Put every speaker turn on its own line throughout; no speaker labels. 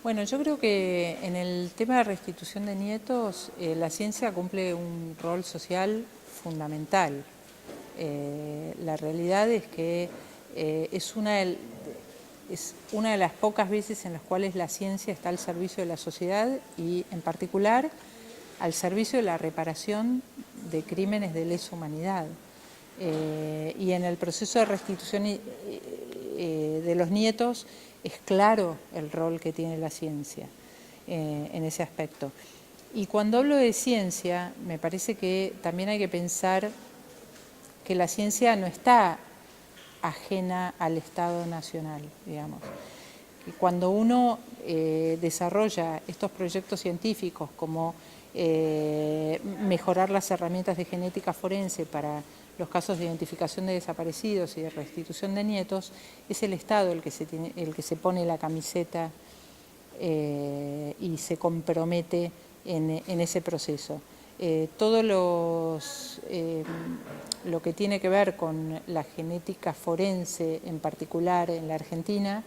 Bueno, yo creo que en el tema de restitución de nietos, la ciencia cumple un rol social fundamental. La realidad es que es una de las pocas veces en las cuales la ciencia está al servicio de la sociedad y, en particular, al servicio de la reparación de crímenes de lesa humanidad. Y en el proceso de restitución de los nietos es claro el rol que tiene la ciencia en ese aspecto. Y cuando hablo de ciencia, me parece que también hay que pensar que la ciencia no está ajena al Estado nacional, digamos. Y cuando uno desarrolla estos proyectos científicos como mejorar las herramientas de genética forense para los casos de identificación de desaparecidos y de restitución de nietos, es el Estado el que se pone la camiseta y se compromete en ese proceso. Todo lo que tiene que ver con la genética forense, en particular en la Argentina,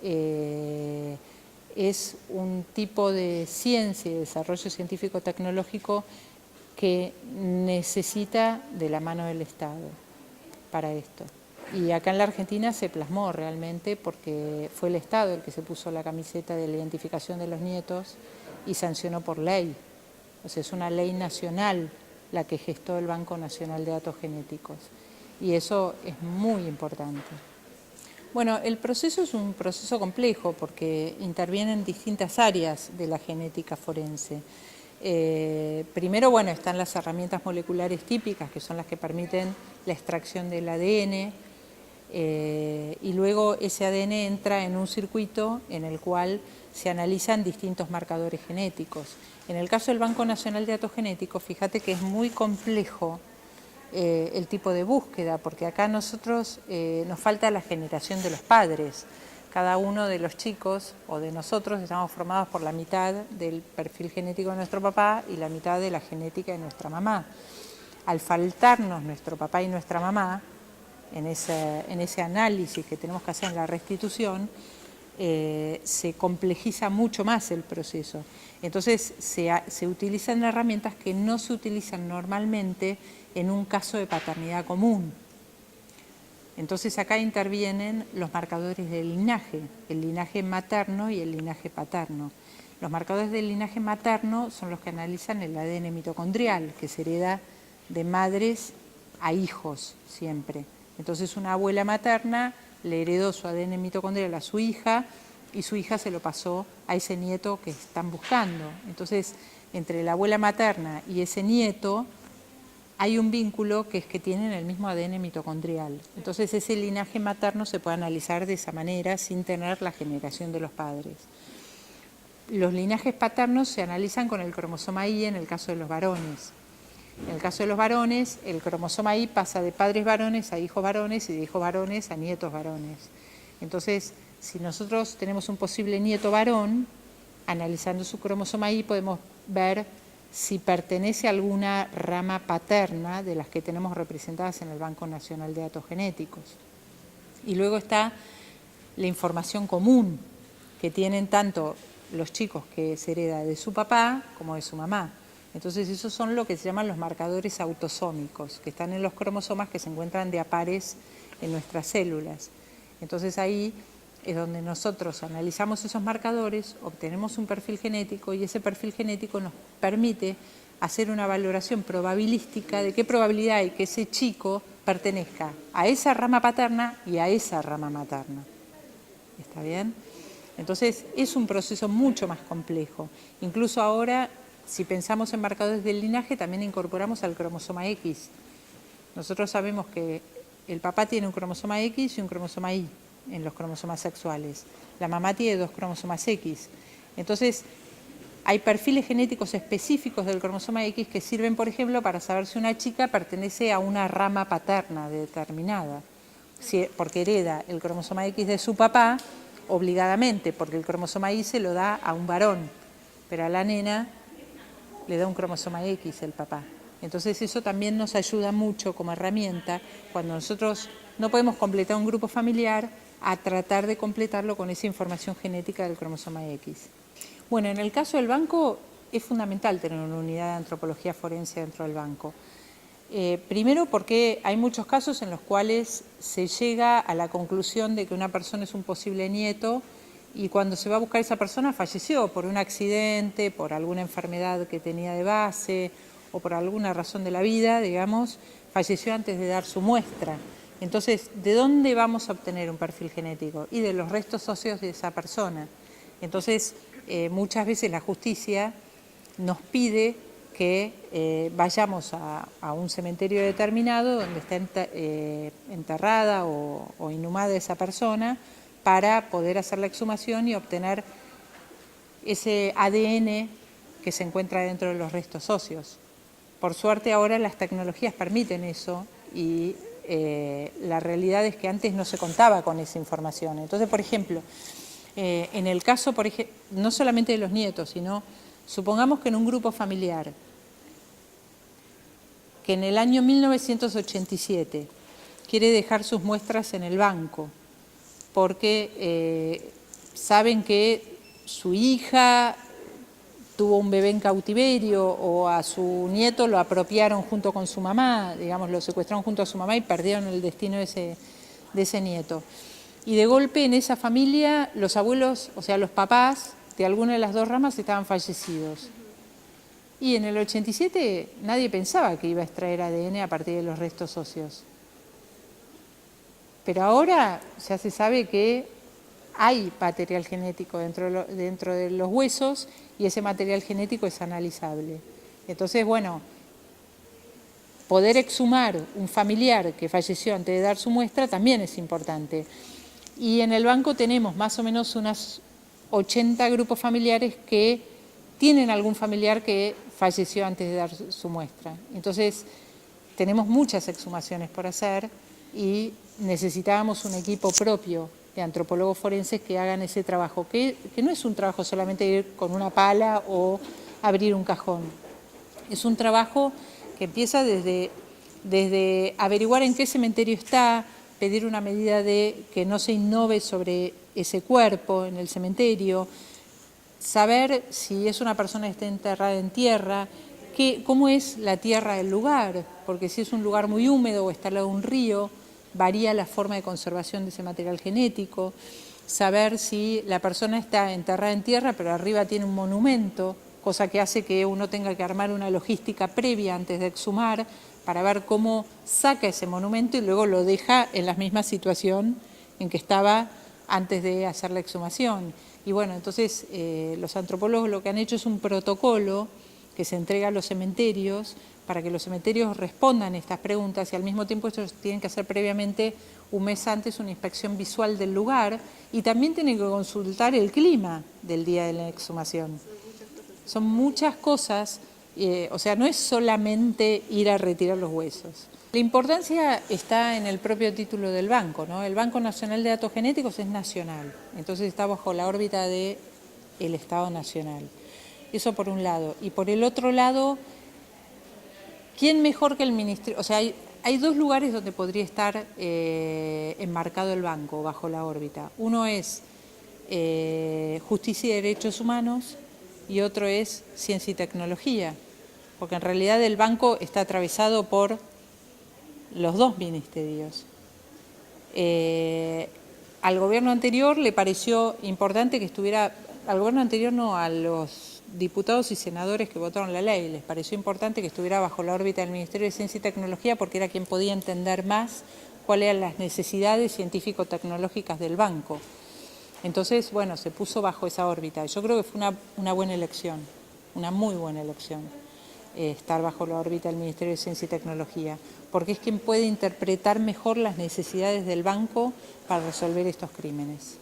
es un tipo de ciencia y desarrollo científico-tecnológico que necesita de la mano del Estado para esto. Y acá en la Argentina se plasmó realmente porque fue el Estado el que se puso la camiseta de la identificación de los nietos y sancionó por ley. O sea, es una ley nacional la que gestó el Banco Nacional de Datos Genéticos. Y eso es muy importante. Bueno, el proceso es un proceso complejo porque intervienen distintas áreas de la genética forense. Primero, bueno, están las herramientas moleculares típicas, que son las que permiten la extracción del ADN, y luego ese ADN entra en un circuito en el cual se analizan distintos marcadores genéticos. En el caso del Banco Nacional de Datos Genéticos, fíjate que es muy complejo el tipo de búsqueda, porque acá nosotros nos falta la generación de los padres. Cada uno de los chicos o de nosotros estamos formados por la mitad del perfil genético de nuestro papá y la mitad de la genética de nuestra mamá. Al faltarnos nuestro papá y nuestra mamá, en ese análisis que tenemos que hacer en la restitución, se complejiza mucho más el proceso. Entonces se utilizan herramientas que no se utilizan normalmente en un caso de paternidad común. Entonces acá intervienen los marcadores del linaje, el linaje materno y el linaje paterno. Los marcadores del linaje materno son los que analizan el ADN mitocondrial, que se hereda de madres a hijos siempre. Entonces una abuela materna le heredó su ADN mitocondrial a su hija y su hija se lo pasó a ese nieto que están buscando. Entonces, entre la abuela materna y ese nieto hay un vínculo que es que tienen el mismo ADN mitocondrial. Entonces ese linaje materno se puede analizar de esa manera sin tener la generación de los padres. Los linajes paternos se analizan con el cromosoma Y en el caso de los varones. En el caso de los varones, el cromosoma Y pasa de padres varones a hijos varones y de hijos varones a nietos varones. Entonces, si nosotros tenemos un posible nieto varón, analizando su cromosoma Y podemos ver si pertenece a alguna rama paterna de las que tenemos representadas en el Banco Nacional de Datos Genéticos. Y luego está la información común que tienen tanto los chicos que se hereda de su papá como de su mamá. Entonces esos son lo que se llaman los marcadores autosómicos, que están en los cromosomas que se encuentran de a pares en nuestras células. Entonces ahí es donde nosotros analizamos esos marcadores, obtenemos un perfil genético y ese perfil genético nos permite hacer una valoración probabilística de qué probabilidad hay que ese chico pertenezca a esa rama paterna y a esa rama materna. ¿Está bien? Entonces es un proceso mucho más complejo. Incluso ahora, si pensamos en marcadores del linaje, también incorporamos al cromosoma X. Nosotros sabemos que el papá tiene un cromosoma X y un cromosoma Y en los cromosomas sexuales. La mamá tiene 2 cromosomas X. Entonces, hay perfiles genéticos específicos del cromosoma X que sirven, por ejemplo, para saber si una chica pertenece a una rama paterna determinada, porque hereda el cromosoma X de su papá obligadamente, porque el cromosoma Y se lo da a un varón, pero a la nena le da un cromosoma X el papá. Entonces eso también nos ayuda mucho como herramienta cuando nosotros no podemos completar un grupo familiar a tratar de completarlo con esa información genética del cromosoma X. Bueno, en el caso del banco es fundamental tener una unidad de antropología forense dentro del banco. Primero porque hay muchos casos en los cuales se llega a la conclusión de que una persona es un posible nieto y cuando se va a buscar esa persona falleció por un accidente, por alguna enfermedad que tenía de base o por alguna razón de la vida, digamos, falleció antes de dar su muestra. Entonces, ¿de dónde vamos a obtener un perfil genético? Y de los restos óseos de esa persona. Entonces, muchas veces la justicia nos pide que vayamos a un cementerio determinado donde está enterrada o inhumada esa persona para poder hacer la exhumación y obtener ese ADN que se encuentra dentro de los restos óseos. Por suerte ahora las tecnologías permiten eso y la realidad es que antes no se contaba con esa información. Entonces, por ejemplo, en el caso, no solamente de los nietos, sino supongamos que en un grupo familiar, que en el año 1987 quiere dejar sus muestras en el banco, porque saben que su hija tuvo un bebé en cautiverio o a su nieto lo apropiaron junto con su mamá, digamos, lo secuestraron junto a su mamá y perdieron el destino de ese nieto. Y de golpe en esa familia los abuelos, o sea, los papás de alguna de las dos ramas estaban fallecidos. Y en el 87 nadie pensaba que iba a extraer ADN a partir de los restos óseos. Pero ahora ya se sabe que hay material genético dentro de los huesos y ese material genético es analizable. Entonces, bueno, poder exhumar un familiar que falleció antes de dar su muestra también es importante. Y en el banco tenemos más o menos unas 80 grupos familiares que tienen algún familiar que falleció antes de dar su muestra. Entonces, tenemos muchas exhumaciones por hacer y necesitábamos un equipo propio de antropólogos forenses que hagan ese trabajo, que no es un trabajo solamente ir con una pala o abrir un cajón. Es un trabajo que empieza desde averiguar en qué cementerio está, pedir una medida de que no se innove sobre ese cuerpo en el cementerio, saber si es una persona que está enterrada en tierra, cómo es la tierra del lugar, porque si es un lugar muy húmedo o está al lado de un río, varía la forma de conservación de ese material genético, saber si la persona está enterrada en tierra pero arriba tiene un monumento, cosa que hace que uno tenga que armar una logística previa antes de exhumar para ver cómo saca ese monumento y luego lo deja en la misma situación en que estaba antes de hacer la exhumación. Y bueno, entonces los antropólogos lo que han hecho es un protocolo que se entrega a los cementerios para que los cementerios respondan estas preguntas y al mismo tiempo ellos tienen que hacer previamente un mes antes una inspección visual del lugar y también tienen que consultar el clima del día de la exhumación. Son muchas cosas, o sea, no es solamente ir a retirar los huesos. La importancia está en el propio título del banco, ¿no? El Banco Nacional de Datos Genéticos es nacional, entonces está bajo la órbita del Estado Nacional. Eso por un lado. Y por el otro lado, ¿quién mejor que el Ministerio? O sea, hay dos lugares donde podría estar enmarcado el banco bajo la órbita. Uno es Justicia y Derechos Humanos y otro es Ciencia y Tecnología, porque en realidad el banco está atravesado por los dos ministerios. Al gobierno anterior le pareció importante que estuviera, al gobierno anterior no, a los diputados y senadores que votaron la ley, les pareció importante que estuviera bajo la órbita del Ministerio de Ciencia y Tecnología porque era quien podía entender más cuáles eran las necesidades científico-tecnológicas del banco. Entonces, bueno, se puso bajo esa órbita. Yo creo que fue una buena elección, una muy buena elección, estar bajo la órbita del Ministerio de Ciencia y Tecnología, porque es quien puede interpretar mejor las necesidades del banco para resolver estos crímenes.